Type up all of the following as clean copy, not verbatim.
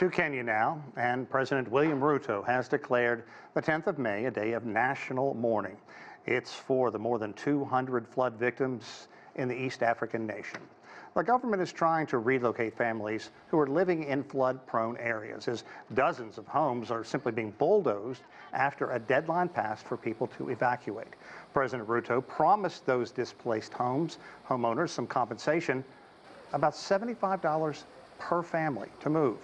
To Kenya now, and President William Ruto has declared the 10th of May a day of national mourning. It's for the more than 200 flood victims in the East African nation. The government is trying to relocate families who are living in flood-prone areas, as dozens of homes are simply being bulldozed after a deadline passed for people to evacuate. President Ruto promised those displaced homeowners some compensation, about $75 per family to move.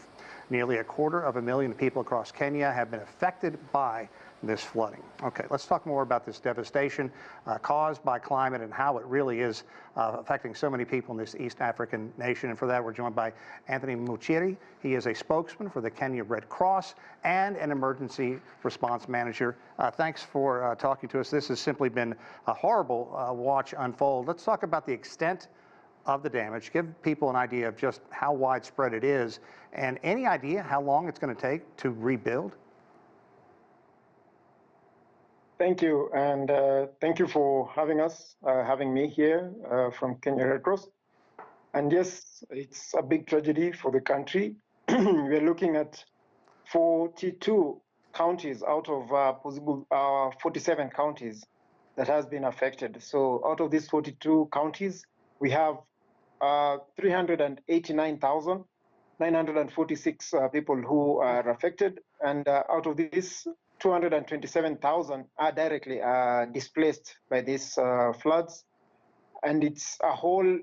Nearly 250,000 people across Kenya have been affected by this flooding. Okay, let's talk more about this devastation caused by climate and how it really is affecting so many people in this East African nation. And for that, we're joined by Anthony Muchiri. He is a spokesman for the Kenya Red Cross and an emergency response manager. Thanks for talking to us. This has simply been a horrible watch unfold. Let's talk about the extent of the damage. Give people an idea of just how widespread it is, and any idea how long it's going to take to rebuild? Thank you, and thank you for having me here from Kenya Red Cross. And yes, it's a big tragedy for the country. We're looking at 42 counties out of possible 47 counties that has been affected. So out of these 42 counties, we have 389,946 people who are affected, and out of these, 227,000 are directly displaced by these floods. And it's a whole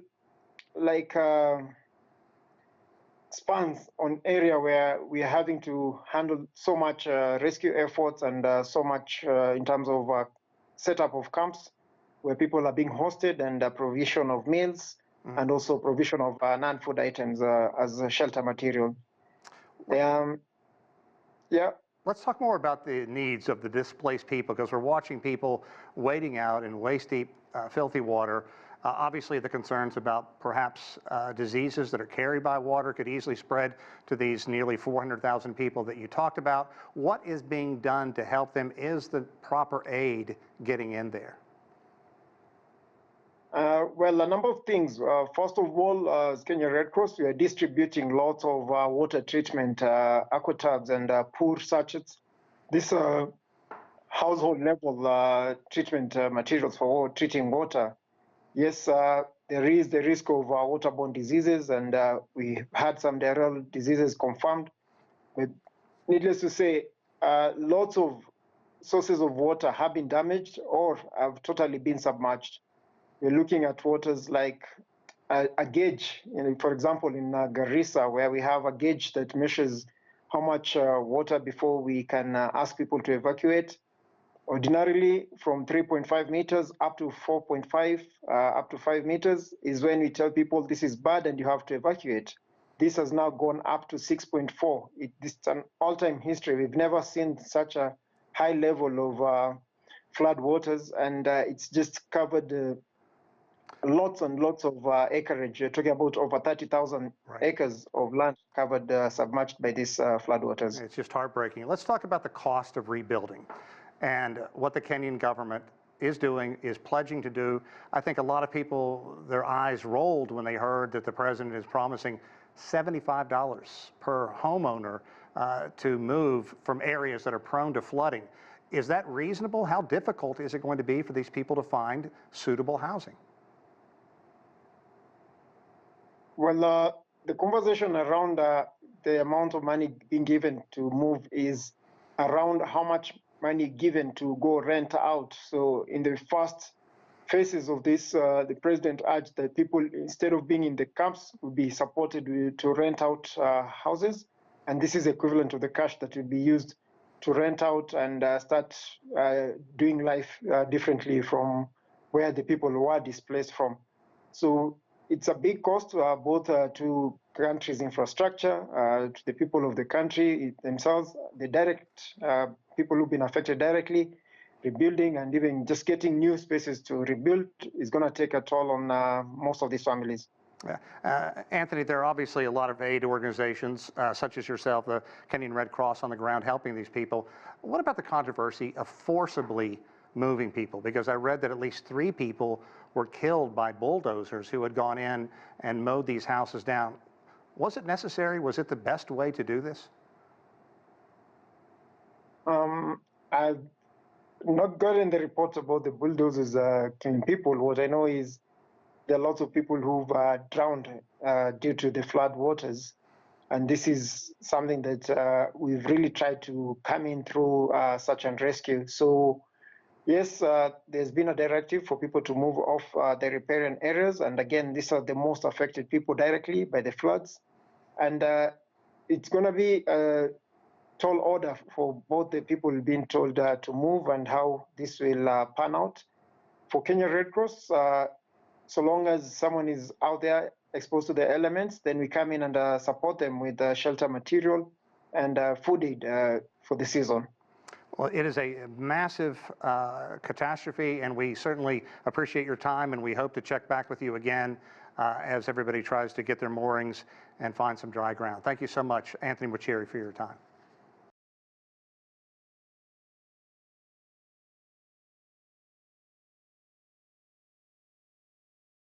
spans on area where we are having to handle so much rescue efforts and so much in terms of setup of camps where people are being hosted, and provision of meals, and also provision of non-food items as shelter material. Yeah. Let's talk more about the needs of the displaced people, because we're watching people wading out in waist-deep, filthy water. Obviously, the concerns about perhaps diseases that are carried by water could easily spread to these nearly 400,000 people that you talked about. What is being done to help them? Is the proper aid getting in there? Well, a number of things. First of all, as Kenya Red Cross, we are distributing lots of water treatment, aquatubs and pour sachets. This household level treatment materials for treating water. Yes, there is the risk of waterborne diseases, and we had some diarrheal diseases confirmed. But needless to say, lots of sources of water have been damaged or have totally been submerged. We're looking at waters like a gauge, for example, in Garissa, where we have a gauge that measures how much water before we can ask people to evacuate. Ordinarily, from 3.5 meters up to 4.5, up to 5 meters is when we tell people this is bad and you have to evacuate. This has now gone up to 6.4. This is an all-time history. We've never seen such a high level of flood waters, and it's just covered lots and lots of acreage. You're talking about over 30,000 acres of land covered, submerged by these floodwaters. It's just heartbreaking. Let's talk about the cost of rebuilding and what the Kenyan government is doing, is pledging to do. I think a lot of people, their eyes rolled when they heard that the president is promising $75 per homeowner to move from areas that are prone to flooding. Is that reasonable? How difficult is it going to be for these people to find suitable housing? Well, the conversation around the amount of money being given to move is around how much money given to go rent out. So in the first phases of this, the president urged that people, instead of being in the camps, would be supported to rent out houses. And this is equivalent to the cash that will be used to rent out and start doing life differently from where the people were displaced from. So it's a big cost, both to country's infrastructure, to the people of the country themselves, the direct people who've been affected directly. Rebuilding and even just getting new spaces to rebuild is going to take a toll on most of these families. Anthony, there are obviously a lot of aid organizations, such as yourself, the Kenyan Red Cross on the ground, helping these people. What about the controversy of forcibly moving people? Because I read that at least 3 people were killed by bulldozers who had gone in and mowed these houses down. Was it necessary? Was it the best way to do this? I've not gotten the reports about the bulldozers killing people. What I know is there are lots of people who've drowned due to the flood waters. And this is something that we've really tried to come in through search and rescue. So yes, there's been a directive for people to move off the riparian areas. And again, these are the most affected people directly by the floods. And it's going to be a tall order for both the people being told to move and how this will pan out. For Kenya Red Cross, so long as someone is out there exposed to the elements, then we come in and support them with shelter material and food aid for the season. Well, it is a massive catastrophe, and we certainly appreciate your time, and we hope to check back with you again as everybody tries to get their moorings and find some dry ground. Thank you so much, Anthony Muchiri, for your time.